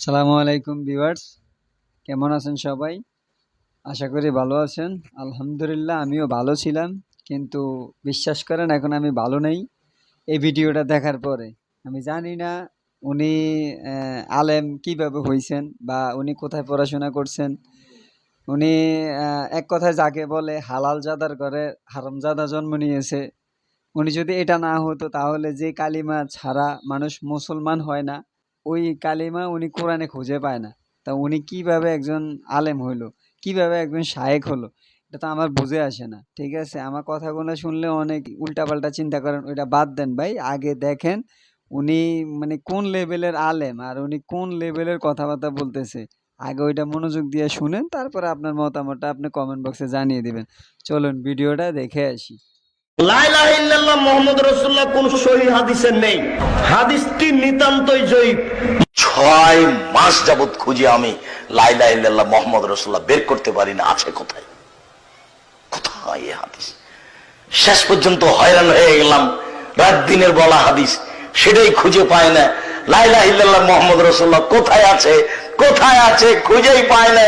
আসসালামু আলাইকুম ভিউয়ার্স, কেমন আছেন সবাই? আশা করি ভালো আছেন। আলহামদুলিল্লাহ আমিও ভালো ছিলাম, কিন্তু বিশ্বাস করেন এখন আমি ভালো নেই। এই ভিডিওটা দেখার পরে আমি জানি না উনি আলেম কিভাবে হইছেন বা উনি কোথায় পড়াশোনা করছেন। উনি এক কথায় যাকে বলে হালাল জাদার ঘরে হারামজাদা জন্ম নিয়েছে। উনি যদি এটা না হতো তাহলে যে কালিমা ছাড়া মানুষ মুসলমান হয় না, ওই কালিমা উনি কোরআনে খুঁজে পায় না। তা উনি কিভাবে একজন আলেম হইলো? কিভাবে একজন শায়েখ হলো? এটা তো আমার বুঝে আসে না। ঠিক আছে? আমার কথাগুলো শুনলে অনেক উল্টাপাল্টা চিন্তা করেন, ওইটা বাদ দেন ভাই। আগে দেখেন উনি মানে কোন লেভেলের আলেম আর উনি কোন লেভেলের কথাবার্তা বলতেছে। আগে ওইটা মনোযোগ দিয়ে শুনেন, তারপরে আপনার মতামতটা আপনি কমেন্ট বক্সে জানিয়ে দিবেন। চলুন ভিডিওটা দেখে আসি। লা ইলাহা ইল্লাল্লাহ মুহাম্মদ রাসূলুল্লাহ কোন সহিহ হাদিসে নেই। হাদিসটি নিতান্তই জয়ীফ। 6 মাস যাবত খুঁজে আমি লা ইলাহা ইল্লাল্লাহ মুহাম্মদ রাসূলুল্লাহ বের করতে পারি না, আছে কোথায় কোথায় এই হাদিস। শেষ পর্যন্ত হয়রান হয়ে গেলাম, রাত দিনের বলা হাদিস সেটাই খুঁজে পায় না। লা ইলাহা ইল্লাল্লাহ মুহাম্মদ রাসূলুল্লাহ কোথায় আছে কোথায় আছে খুঁজেই পায় না।